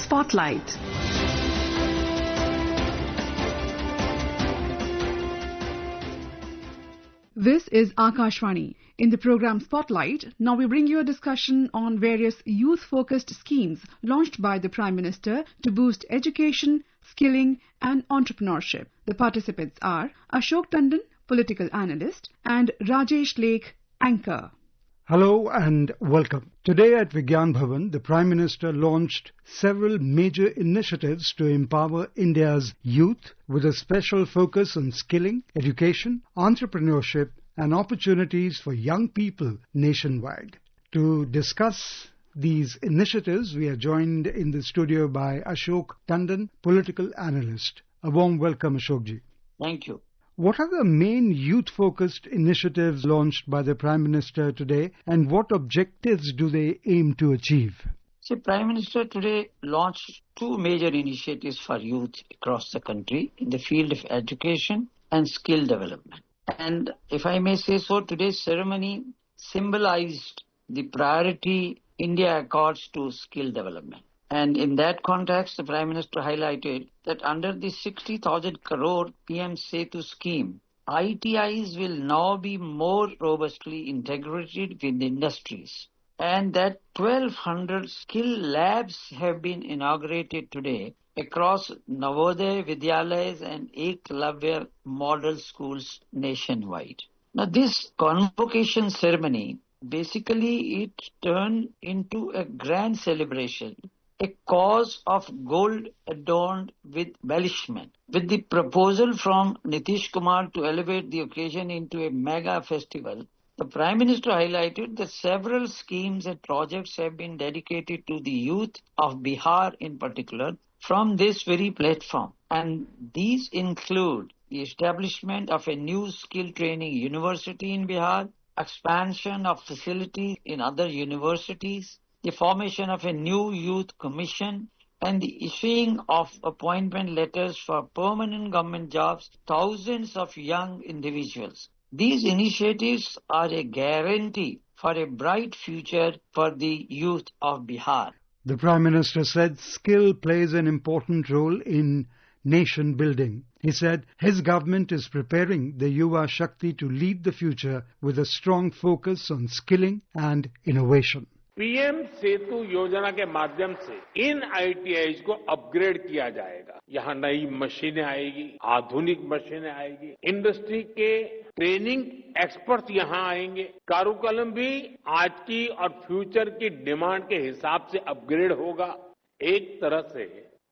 Spotlight. This is Akashvani. In the program Spotlight, now we bring you a discussion on various youth-focused schemes launched by the Prime Minister to boost education, skilling and entrepreneurship. The participants are Ashok Tandon, political analyst, and Rajesh Lake, anchor. Hello and welcome. Today at Vigyan Bhavan, the Prime Minister launched several major initiatives to empower India's youth with a special focus on skilling, education, entrepreneurship and opportunities for young people nationwide. To discuss these initiatives, we are joined in the studio by Ashok Tandon, political analyst. A warm welcome, Ashokji. Thank you. What are the main youth-focused initiatives launched by the Prime Minister today and what objectives do they aim to achieve? See, Prime Minister today launched two major initiatives for youth across the country in the field of education and skill development. And if I may say so, today's ceremony symbolized the priority India accords to skill development. And in that context, the Prime Minister highlighted that under the 60,000 crore PM Setu scheme, ITIs will now be more robustly integrated with industries. And that 1,200 skill labs have been inaugurated today across Navodaya Vidyalayas and Eklavya model schools nationwide. Now, this convocation ceremony, basically it turned into a grand celebration, a cause of gold adorned with embellishment. With the proposal from Nitish Kumar to elevate the occasion into a mega festival, the Prime Minister highlighted that several schemes and projects have been dedicated to the youth of Bihar in particular from this very platform. And these include the establishment of a new skill training university in Bihar, expansion of facilities in other universities, the formation of a new youth commission, and the issuing of appointment letters for permanent government jobs, thousands of young individuals. These initiatives are a guarantee for a bright future for the youth of Bihar. The Prime Minister said skill plays an important role in nation building. He said his government is preparing the Yuva Shakti to lead the future with a strong focus on skilling and innovation. PM Setu योजना के माध्यम से इन ITIs को upgrade किया जाएगा। यहाँ नई मशीनें आएगी, आधुनिक मशीनें आएगी, इंडस्ट्री के ट्रेनिंग एक्सपर्ट यहाँ आएंगे, कारुकलम भी आज की और फ्यूचर की डिमांड के हिसाब से अपग्रेड होगा। एक तरह से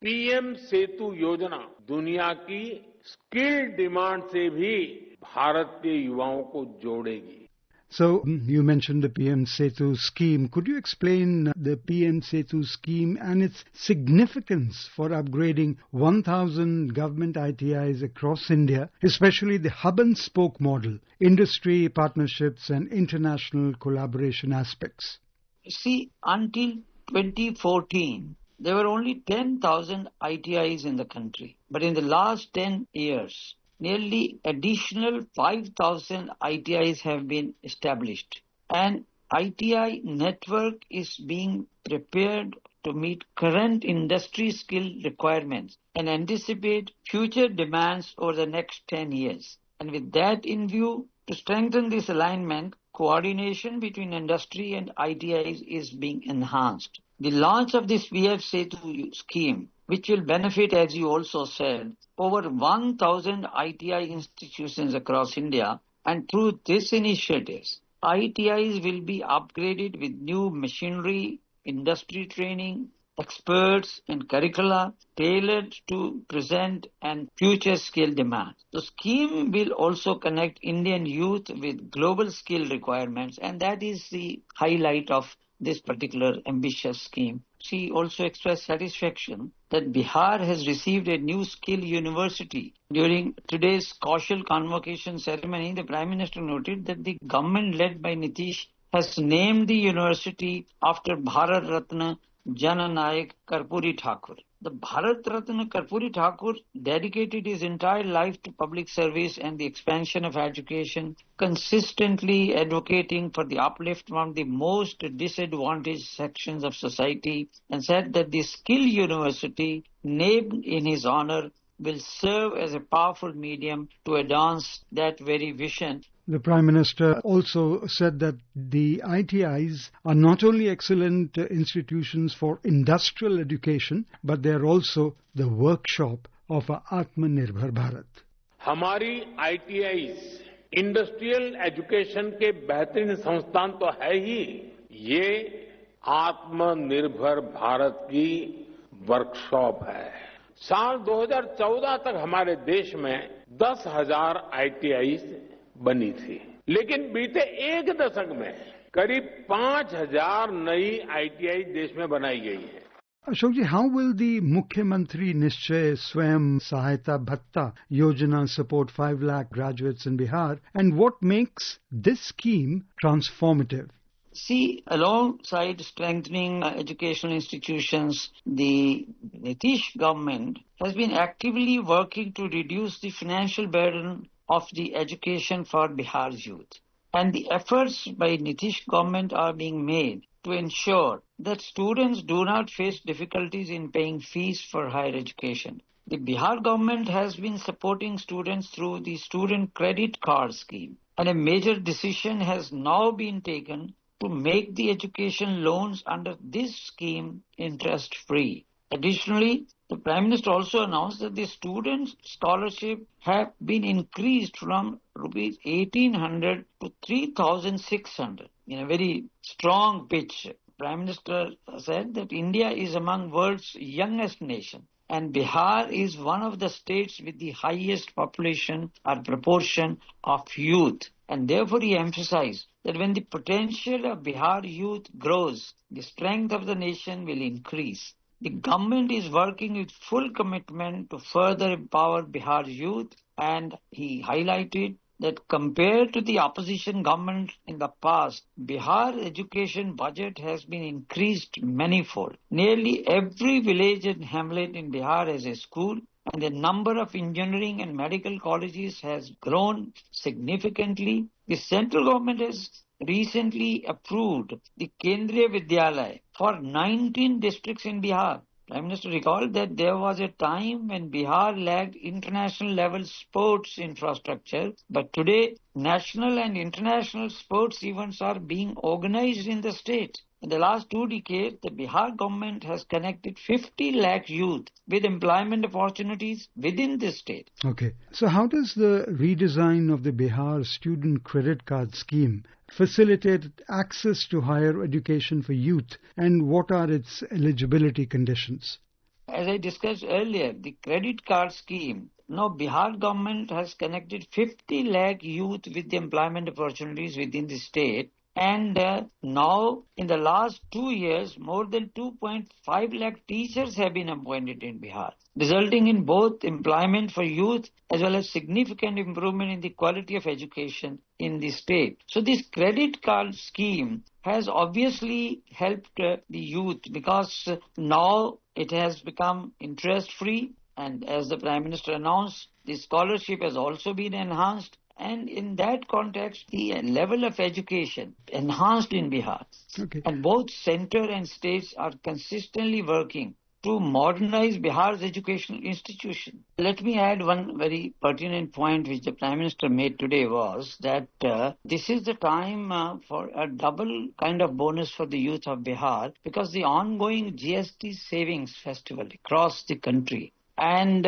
पीएम सेतु योजना दुनिया की स्किल डिमांड से भी भारत के युवाओं को जोड़ेगी। So, you mentioned the PM Setu scheme. Could you explain the PM Setu scheme and its significance for upgrading 1,000 government ITIs across India, especially the hub and spoke model, industry partnerships and international collaboration aspects? See, until 2014, there were only 10,000 ITIs in the country. But in the last 10 years, nearly additional 5,000 ITIs have been established. And ITI network is being prepared to meet current industry skill requirements and anticipate future demands over the next 10 years. And with that in view, to strengthen this alignment, coordination between industry and ITIs is being enhanced. The launch of this PF Setu scheme, which will benefit, as you also said, over 1,000 ITI institutions across India, and through this initiatives, ITIs will be upgraded with new machinery, industry training, experts and curricula tailored to present and future skill demands. The scheme will also connect Indian youth with global skill requirements, and that is the highlight of this particular ambitious scheme. She also expressed satisfaction that Bihar has received a new skill university. During today's Kaushal convocation ceremony, the Prime Minister noted that the government led by Nitish has named the university after Bharat Ratna Jananayak Karpuri Thakur. The Bharat Ratna Karpuri Thakur dedicated his entire life to public service and the expansion of education, consistently advocating for the upliftment of the most disadvantaged sections of society, and said that the skill university named in his honor will serve as a powerful medium to advance that very vision. The Prime Minister also said that the ITIs are not only excellent institutions for industrial education, but they are also the workshop of a Atmanirbhar Bharat. हमारी ITIs industrial education के बेहतरीन संस्थान तो है ही, ये आत्मनिर्भर भारत की workshop है। साल 2014 तक हमारे देश में 10,000 ITIs बनी थी, लेकिन बीते एक दशक में करीब 5,000 नई ITI देश में बनाई गई है। Ashok ji, how will the Mukhyamantri Nischay Swayam Sahayata Bhatta Yojana support 5 lakh graduates in Bihar, and what makes this scheme transformative? See, alongside strengthening educational institutions, the Nitish government has been actively working to reduce the financial burden of the education for Bihar's youth. And the efforts by Nitish government are being made to ensure that students do not face difficulties in paying fees for higher education. The Bihar government has been supporting students through the student credit card scheme, and a major decision has now been taken to make the education loans under this scheme interest-free. Additionally, the Prime Minister also announced that the student scholarship have been increased from rupees 1,800 to 3,600 in a very strong pitch. Prime Minister said that India is among world's youngest nation, and Bihar is one of the states with the highest population or proportion of youth. And therefore he emphasized that when the potential of Bihar youth grows, the strength of the nation will increase. The government is working with full commitment to further empower Bihar youth, and he highlighted that compared to the opposition government in the past, Bihar education budget has been increased manifold. Nearly every village and hamlet in Bihar has a school, and the number of engineering and medical colleges has grown significantly. The central government has recently approved the Kendriya Vidyalaya for 19 districts in Bihar. Prime Minister recalled that there was a time when Bihar lacked international level sports infrastructure, but today national and international sports events are being organized in the state. In the last 2 decades, the Bihar government has connected 50 lakh youth with employment opportunities within the state. Okay. So how does the redesign of the Bihar student credit card scheme facilitate access to higher education for youth, and what are its eligibility conditions? As I discussed earlier, the credit card scheme, now Bihar government has connected 50 lakh youth with the employment opportunities within the state. And now, in the last 2 years, more than 2.5 lakh teachers have been appointed in Bihar, resulting in both employment for youth as well as significant improvement in the quality of education in the state. So this credit card scheme has obviously helped the youth because now it has become interest-free, and as the Prime Minister announced, the scholarship has also been enhanced. And in that context, the level of education enhanced in Bihar. Okay. And both center and states are consistently working to modernize Bihar's educational institution. Let me add one very pertinent point which the Prime Minister made today was that this is the time for a double kind of bonus for the youth of Bihar, because the ongoing GST savings festival across the country, and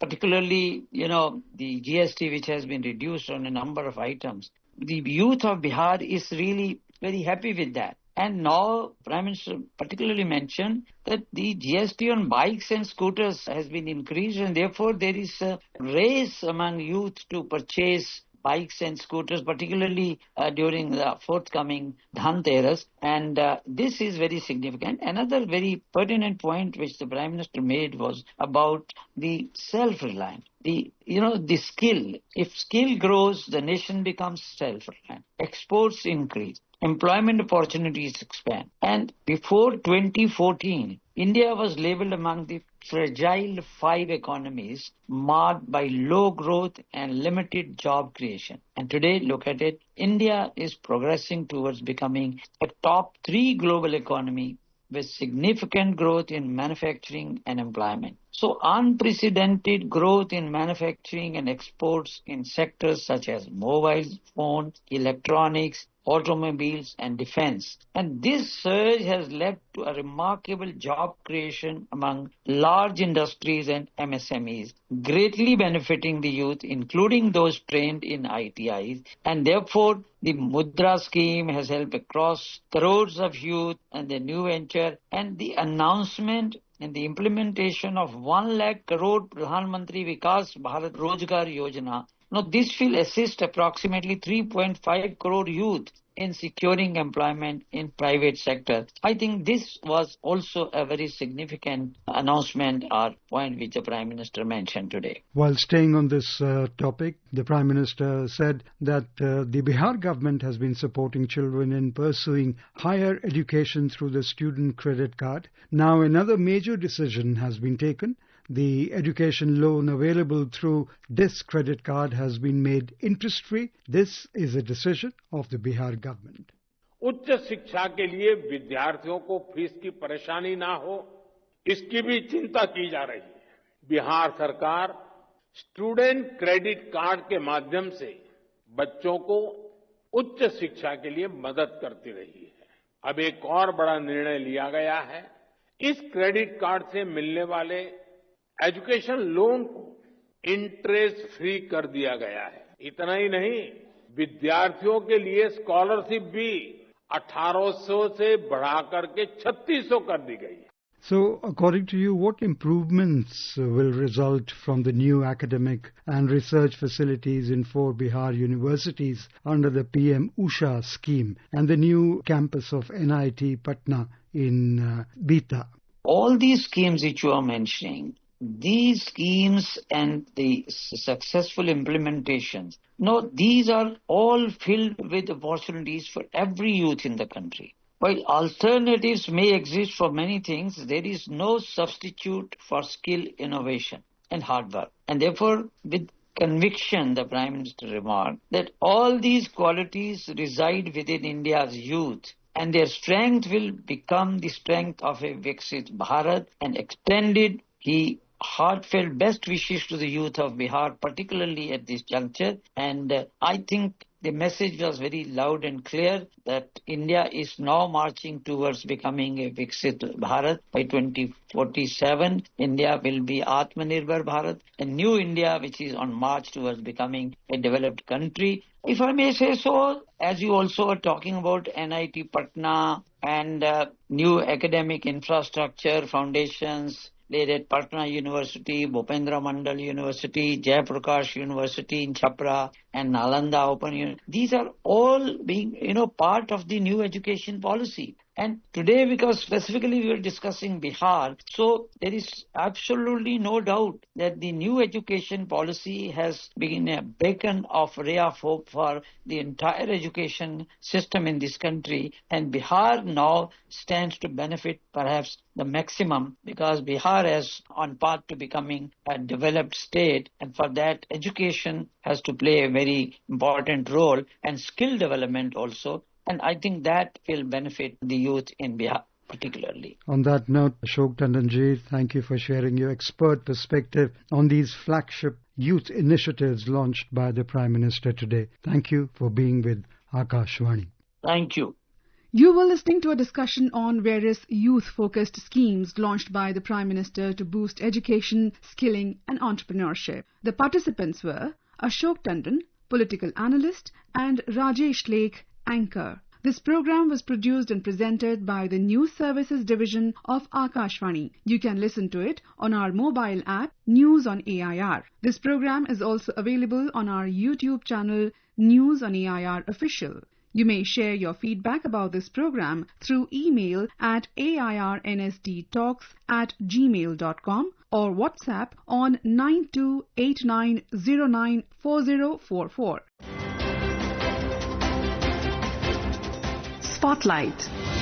particularly, the GST which has been reduced on a number of items. The youth of Bihar is really very happy with that. And now Prime Minister particularly mentioned that the GST on bikes and scooters has been increased, and therefore there is a race among youth to purchase bikes and scooters, particularly during the forthcoming Dhanteras, and this is very significant. Another very pertinent point which the Prime Minister made was about the self-reliant. The skill. If skill grows, the nation becomes self-reliant. Exports increase. employment opportunities expand. And before 2014, India was labeled among the fragile 5 economies marked by low growth and limited job creation. And today, look at it, India is progressing towards becoming a top 3 global economy with significant growth in manufacturing and employment. So unprecedented growth in manufacturing and exports in sectors such as mobile phones, electronics, automobiles and defense. And this surge has led to a remarkable job creation among large industries and MSMEs, greatly benefiting the youth, including those trained in ITIs. And therefore, the Mudra scheme has helped across crores of youth and the new venture, and the announcement and the implementation of 1 lakh crore Pradhan Mantri Vikas Bharat Rozgar Yojana. Now, this will assist approximately 3.5 crore youth in securing employment in private sector. I think this was also a very significant announcement or point which the Prime Minister mentioned today. While staying on this topic, the Prime Minister said that the Bihar government has been supporting children in pursuing higher education through the student credit card. Now another major decision has been taken. The education loan available through this credit card has been made interest-free. This is a decision of the Bihar government. उच्च शिक्षा के लिए विद्यार्थियों को fees की परेशानी ना हो, इसकी भी चिंता की जा रही है। बिहार सरकार स्टूडेंट क्रेडिट कार्ड के माध्यम से बच्चों को उच्च शिक्षा के लिए मदद करती रही है। अब एक और बड़ा निर्णय लिया गया है। इस क्रेडिट कार्ड से मिलने वाले एजुकेशन लोन को इंटरेस्ट फ्री कर दिया गया है। इतना ही नहीं, विद्यार्थियों के लिए स्कॉलरशिप भी 1800 से बढ़ाकर के 3600 कर दी गई है। So, according to you, what improvements will result from the new academic and research facilities in 4 Bihar universities under the PM Usha scheme and the new campus of NIT Patna in Bita? All these schemes which you are mentioning, these schemes and the successful implementations, no, these are all filled with opportunities for every youth in the country. While alternatives may exist for many things, there is no substitute for skill, innovation and hard work. And therefore, with conviction, the Prime Minister remarked that all these qualities reside within India's youth, and their strength will become the strength of a Viksit Bharat. And extended he heartfelt best wishes to the youth of Bihar, particularly at this juncture. And I think the message was very loud and clear that India is now marching towards becoming a Viksit Bharat. By 2047, India will be Atmanirbhar Bharat, a new India which is on march towards becoming a developed country. If I may say so, as you also are talking about NIT Patna and new academic infrastructure, foundations, laid at Patna University, Bhupendra Mandal University, Jayaprakash University in Chhapra, and Nalanda Open University. These are all being, part of the new education policy. And today, because specifically we are discussing Bihar, so there is absolutely no doubt that the new education policy has been a beacon of ray of hope for the entire education system in this country. And Bihar now stands to benefit perhaps the maximum, because Bihar is on path to becoming a developed state, and for that education has to play a very important role, and skill development also. And I think that will benefit the youth in Bihar particularly. On that note, Ashok Tandonji, thank you for sharing your expert perspective on these flagship youth initiatives launched by the Prime Minister today. Thank you for being with Akashvani. Thank you. You were listening to a discussion on various youth-focused schemes launched by the Prime Minister to boost education, skilling and entrepreneurship. The participants were Ashok Tandon, political analyst, and Rajesh Lake, anchor. This program was produced and presented by the News Services Division of Akashvani. You can listen to it on our mobile app, News on AIR. This program is also available on our YouTube channel, News on AIR Official. You may share your feedback about this program through email at airnsdtalks@gmail.com or WhatsApp on 9289094044. Spotlight.